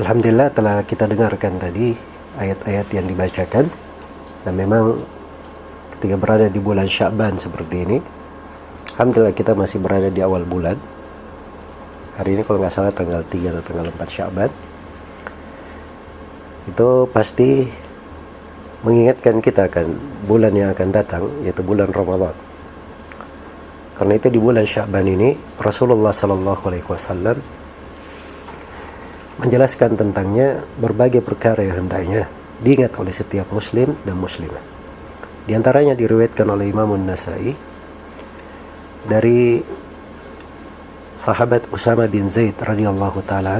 Alhamdulillah telah kita dengarkan tadi ayat-ayat yang dibacakan, dan memang ketika berada di bulan Sya'ban seperti ini, alhamdulillah kita masih berada di awal bulan. Hari ini kalau nggak salah tanggal 3 atau tanggal 4 Sya'ban. Itu pasti mengingatkan kita akan bulan yang akan datang, yaitu bulan Ramadan. Karena itu di bulan Sya'ban ini Rasulullah SAW menjelaskan tentangnya berbagai perkara yang hendaknya diingat oleh setiap muslim dan muslimah. Di antaranya diriwayatkan oleh Imam An-Nasa'i dari sahabat Usama bin Zaid radhiyallahu taala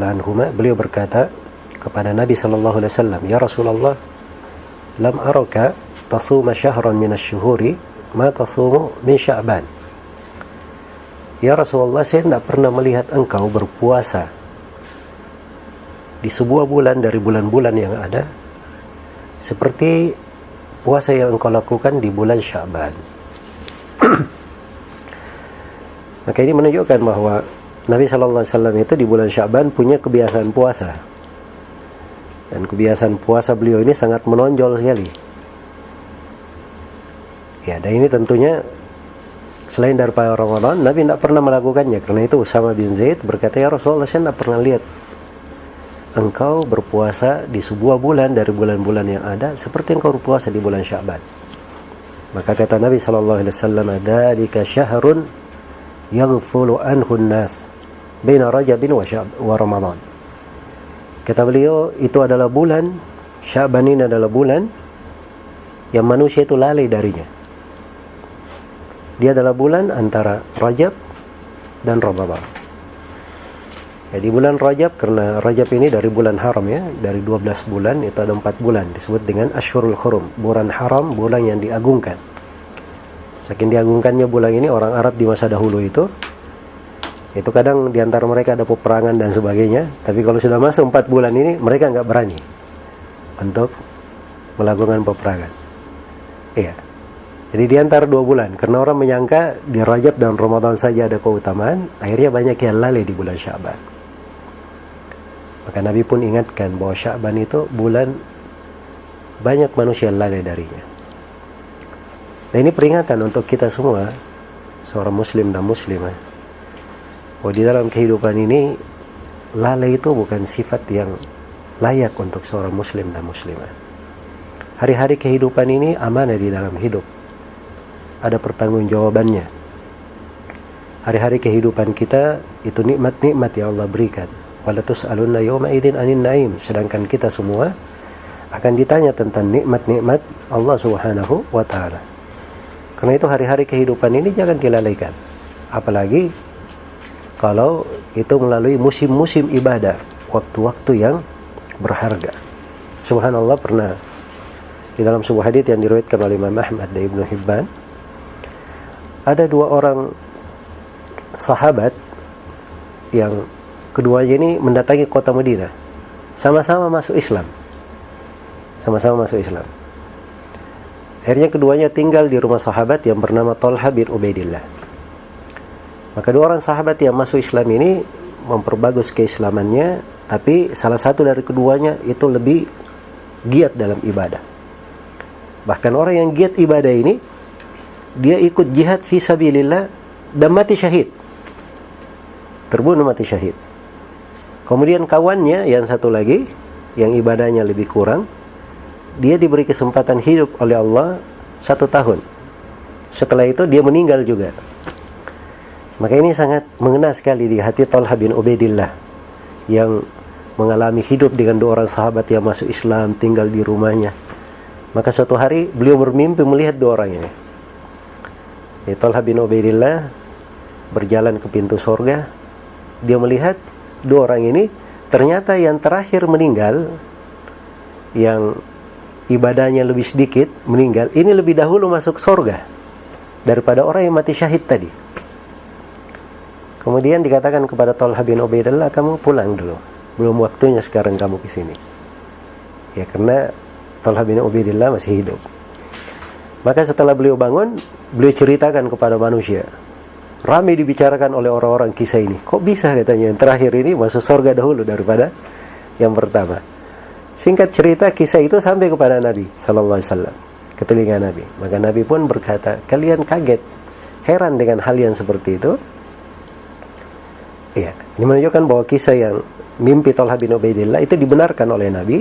anhuma, beliau berkata kepada Nabi sallallahu alaihi wasallam, "Ya Rasulullah, lam araka tasuma syahran min asy-syuhuri ma tasumu min Sya'ban." Ya Rasulullah, saya tidak pernah melihat engkau berpuasa di sebuah bulan dari bulan-bulan yang ada seperti puasa yang engkau lakukan di bulan Sya'ban. Maka ini menunjukkan bahwa Nabi SAW itu di bulan Sya'ban punya kebiasaan puasa. Dan kebiasaan puasa beliau ini sangat menonjol sekali. Ya, dan ini tentunya selain daripada Ramadan, Nabi tidak pernah melakukannya. Karena itu Usama bin Zaid berkata, "Ya Rasulullah, saya tidak pernah lihat engkau berpuasa di sebuah bulan dari bulan-bulan yang ada seperti engkau berpuasa di bulan Sya'ban." Maka kata Nabi SAW, "Dzalika syahrun yaghfulu anhu an-nas baina Rajabin wa Ramadan." Kata beliau, itu adalah bulan Sya'ban, ini adalah bulan yang manusia itu lalai darinya. Dia adalah bulan antara Rajab dan Ramadan. Ya, di bulan Rajab, karena Rajab ini dari bulan haram ya, dari 12 bulan itu ada 4 bulan disebut dengan Ashhurul Hurum, bulan haram, bulan yang diagungkan. Saking diagungkannya bulan ini, orang Arab di masa dahulu itu kadang di antara mereka ada peperangan dan sebagainya, tapi kalau sudah masuk 4 bulan ini mereka nggak berani untuk melakukan peperangan. Iya. Jadi di antara 2 bulan, karena orang menyangka di Rajab dan Ramadan saja ada keutamaan, akhirnya banyak yang lalai di bulan Sya'ban. Maka Nabi pun ingatkan bahwa Sya'ban itu bulan banyak manusia lalai darinya. Dan ini peringatan untuk kita semua, seorang muslim dan muslimah, bahwa di dalam kehidupan ini lalai itu bukan sifat yang layak untuk seorang muslim dan muslimah. Hari-hari kehidupan ini amanah di dalam hidup, ada pertanggungjawabannya. Hari-hari kehidupan kita itu nikmat-nikmat yang Allah berikan. Wala tus'alunna yawma idzin 'anin na'im. Sedangkan kita semua akan ditanya tentang nikmat-nikmat Allah Subhanahu wa taala. Karena itu hari-hari kehidupan ini jangan dilalaikan. Apalagi kalau itu melalui musim-musim ibadah, waktu-waktu yang berharga. Subhanallah, pernah di dalam sebuah hadits yang diriwayatkan oleh Imam Ahmad dan Ibnu Hibban, ada 2 orang sahabat yang keduanya ini mendatangi kota Madinah, sama-sama masuk Islam. Akhirnya keduanya tinggal di rumah sahabat yang bernama Talha bin Ubaidillah. Maka 2 orang sahabat yang masuk Islam ini memperbagus keislamannya, tapi salah satu dari keduanya itu lebih giat dalam ibadah. Bahkan orang yang giat ibadah ini, dia ikut jihad fi sabilillah dan mati syahid, terbunuh mati syahid. Kemudian kawannya yang satu lagi yang ibadahnya lebih kurang, dia diberi kesempatan hidup oleh Allah 1 tahun. Setelah itu dia meninggal juga. Maka ini sangat mengena sekali di hati Talha bin Ubaidillah yang mengalami hidup dengan 2 orang sahabat yang masuk Islam, tinggal di rumahnya. Maka suatu hari beliau bermimpi melihat 2 orang ini. Talha bin Ubaidillah berjalan ke pintu surga. Dia melihat 2 orang ini, ternyata yang terakhir meninggal, yang ibadahnya lebih sedikit meninggal, ini lebih dahulu masuk surga daripada orang yang mati syahid tadi. Kemudian dikatakan kepada Talha bin Ubaidillah, "Kamu pulang dulu, belum waktunya sekarang kamu ke sini." Ya, karena Talha bin Ubaidillah masih hidup. Maka setelah beliau bangun, beliau ceritakan kepada manusia Ramai dibicarakan oleh orang-orang kisah ini. Kok bisa katanya yang terakhir ini masuk surga dahulu daripada yang pertama. Singkat cerita, kisah itu sampai kepada Nabi sallallahu alaihi wasallam, ke telinga Nabi. Maka Nabi pun berkata, kalian kaget, heran dengan hal yang seperti itu? Iya, ini menunjukkan bahwa kisah yang mimpi Thalhah bin Ubaidillah itu dibenarkan oleh Nabi.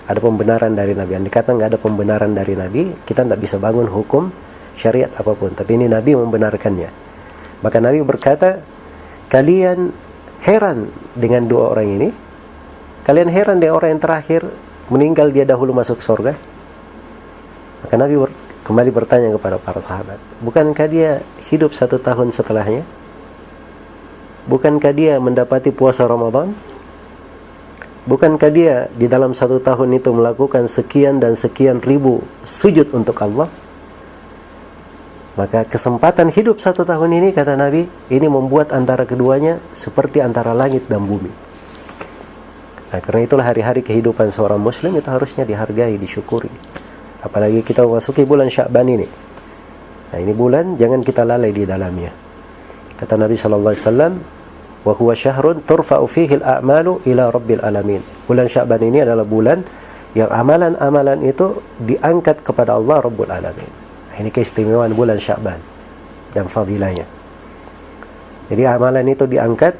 Ada pembenaran dari Nabi. Yang dikatakan nggak ada pembenaran dari Nabi, kita tidak bisa bangun hukum syariat apapun. Tapi ini Nabi membenarkannya. Maka Nabi berkata, kalian heran dengan dua orang ini? Kalian heran dengan orang yang terakhir meninggal dia dahulu masuk surga? Maka Nabi kembali bertanya kepada para sahabat, bukankah dia hidup 1 tahun setelahnya? Bukankah dia mendapati puasa Ramadan? Bukankah dia di dalam 1 tahun itu melakukan sekian dan sekian ribu sujud untuk Allah? Maka kesempatan hidup 1 tahun ini, kata Nabi, ini membuat antara keduanya seperti antara langit dan bumi. Nah, karena itulah hari-hari kehidupan seorang muslim itu harusnya dihargai, disyukuri. Apalagi kita memasuki bulan Sya'ban ini. Nah, ini bulan jangan kita lalai di dalamnya. Kata Nabi sallallahu alaihi wasallam, "Wa huwa syahrun turfa'u fihi al-a'malu ila rabbil alamin." Bulan Sya'ban ini adalah bulan yang amalan-amalan itu diangkat kepada Allah Rabbul Alamin. Nah, ini keistimewaan bulan Sya'ban dan fadilahnya. Jadi amalan itu diangkat.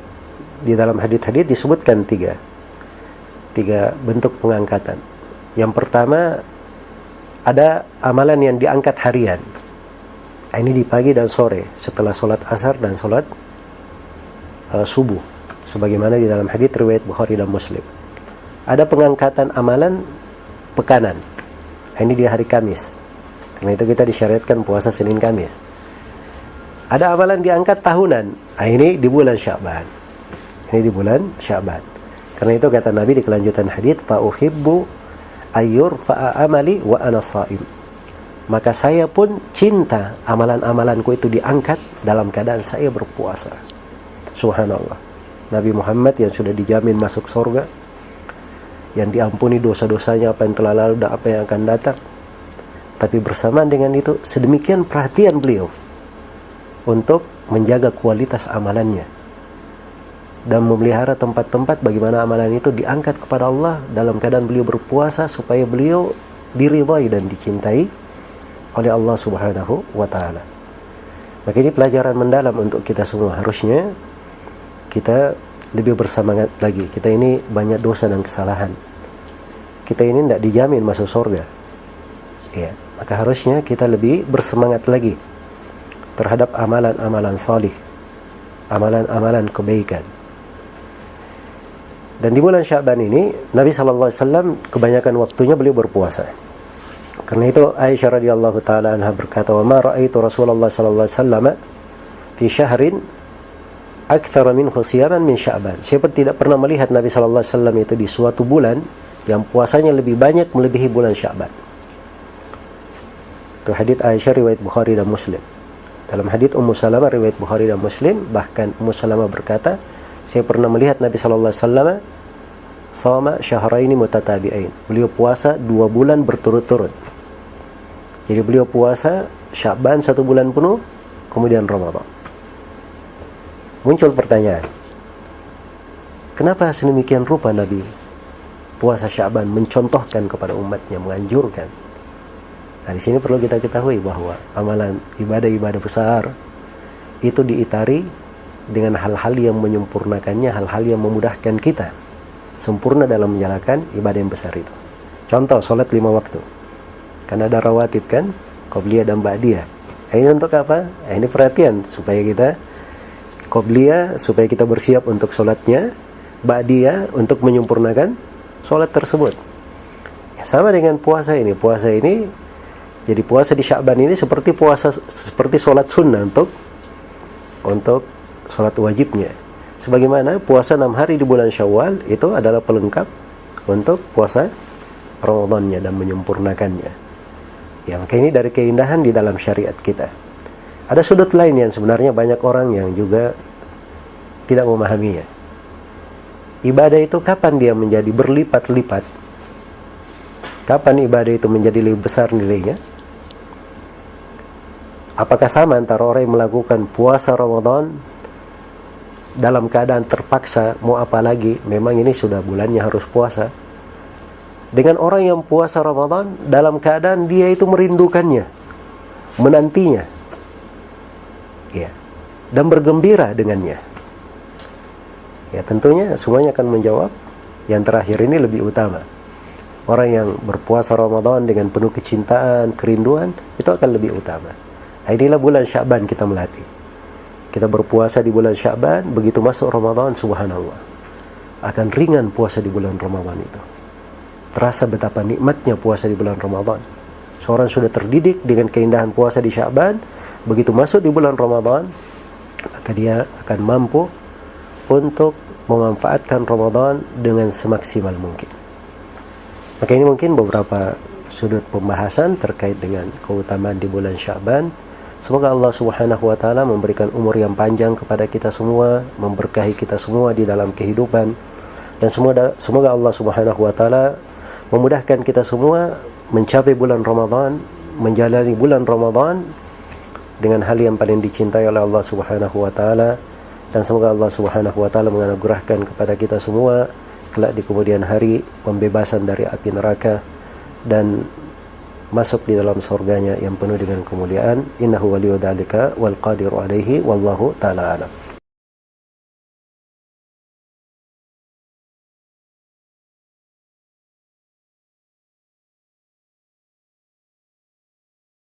Di dalam hadits-hadits disebutkan tiga bentuk pengangkatan. Yang pertama, ada amalan yang diangkat harian. Ini di pagi dan sore setelah sholat asar dan sholat subuh, sebagaimana di dalam hadits riwayat Bukhari dan Muslim. Ada pengangkatan amalan pekanan. Ini di hari Kamis. Karena itu kita disyariatkan puasa Senin Kamis. Ada amalan diangkat tahunan. Ini di bulan Sya'ban. Ini di bulan Sya'ban. Karena itu kata Nabi di kelanjutan hadits, fa uhibbu ayyurfa'a amali wa ana sha'im. Maka saya pun cinta amalan-amalanku itu diangkat dalam keadaan saya berpuasa. Subhanallah. Nabi Muhammad yang sudah dijamin masuk surga, yang diampuni dosa-dosanya apa yang telah lalu dan apa yang akan datang. Tapi bersamaan dengan itu, sedemikian perhatian beliau untuk menjaga kualitas amalannya dan memelihara tempat-tempat bagaimana amalan itu diangkat kepada Allah dalam keadaan beliau berpuasa, supaya beliau diridhai dan dicintai oleh Allah Subhanahu wa ta'ala. Maka ini pelajaran mendalam untuk kita semua. Harusnya kita lebih bersemangat lagi. Kita ini banyak dosa dan kesalahan. Kita ini tidak dijamin masuk surga. Ya, maka harusnya kita lebih bersemangat lagi terhadap amalan-amalan salih, amalan-amalan kebaikan. Dan di bulan Sya'ban ini Nabi sallallahu alaihi wasallam kebanyakan waktunya beliau berpuasa. Karena itu Aisyah radhiyallahu taala anha berkata, "Wa ma ra'aitu Rasulullah sallallahu alaihi wasallam fi syahrin aktsara minhu siyaman min Sya'ban." Saya tidak pernah melihat Nabi sallallahu alaihi wasallam itu di suatu bulan yang puasanya lebih banyak melebihi bulan Sya'ban. Itu hadits Aisyah riwayat Bukhari dan Muslim. Dalam hadits Ummu Salamah riwayat Bukhari dan Muslim, bahkan Ummu Salamah berkata, saya pernah melihat Nabi sallallahu alaihi wasallam sama syahraini mutatabi'ain. Beliau puasa 2 bulan berturut-turut. Jadi beliau puasa Sya'ban 1 bulan penuh, kemudian Ramadan. Muncul pertanyaan, kenapa sedemikian rupa Nabi puasa Sya'ban mencontohkan kepada umatnya, menganjurkan? Nah, di sini perlu kita ketahui bahwa amalan ibadah-ibadah besar itu diitari dengan hal-hal yang menyempurnakannya, hal-hal yang memudahkan kita sempurna dalam menjalankan ibadah yang besar itu. Contoh, sholat 5 waktu. Karena ada rawatib kan, qobliyah dan ba'diyah. Ini untuk apa? Ini perhatian supaya kita qobliyah, supaya kita bersiap untuk sholatnya, ba'diyah untuk menyempurnakan sholat tersebut. Ya, sama dengan puasa ini. Puasa ini, jadi puasa di Sya'ban ini seperti sholat sunnah untuk sholat wajibnya. Sebagaimana puasa 6 hari di bulan Syawal itu adalah pelengkap untuk puasa Ramadannya dan menyempurnakannya. Ya, maka ini dari keindahan di dalam syariat kita. Ada sudut lain yang sebenarnya banyak orang yang juga tidak memahaminya. Ibadah itu kapan dia menjadi berlipat-lipat? Kapan ibadah itu menjadi lebih besar nilainya? Apakah sama antara orang yang melakukan puasa Ramadan dalam keadaan terpaksa, mau apa lagi, memang ini sudah bulannya harus puasa, dengan orang yang puasa Ramadan dalam keadaan dia itu merindukannya, menantinya, ya, dan bergembira dengannya? Ya, tentunya semuanya akan menjawab yang terakhir ini lebih utama. Orang yang berpuasa Ramadan dengan penuh kecintaan, kerinduan, itu akan lebih utama. Inilah bulan Sya'ban kita melatih. Kita berpuasa di bulan Sya'ban, begitu masuk Ramadan, subhanallah, akan ringan puasa di bulan Ramadan itu. Terasa betapa nikmatnya puasa di bulan Ramadan. Seorang sudah terdidik dengan keindahan puasa di Sya'ban, begitu masuk di bulan Ramadan, maka dia akan mampu untuk memanfaatkan Ramadan dengan semaksimal mungkin. Maka ini mungkin beberapa sudut pembahasan terkait dengan keutamaan di bulan Sya'ban. Semoga Allah Subhanahu wa taala memberikan umur yang panjang kepada kita semua, memberkahi kita semua di dalam kehidupan, dan semoga Allah Subhanahu wa taala memudahkan kita semua mencapai bulan Ramadan, menjalani bulan Ramadan dengan hal yang paling dicintai oleh Allah Subhanahu wa taala. Dan semoga Allah Subhanahu wa taala menganugerahkan kepada kita semua kelak di kemudian hari pembebasan dari api neraka dan masuk di dalam surganya yang penuh dengan kemuliaan. Innahu waliyyu dzalika wal qadiru alaihi wallahu taala alam.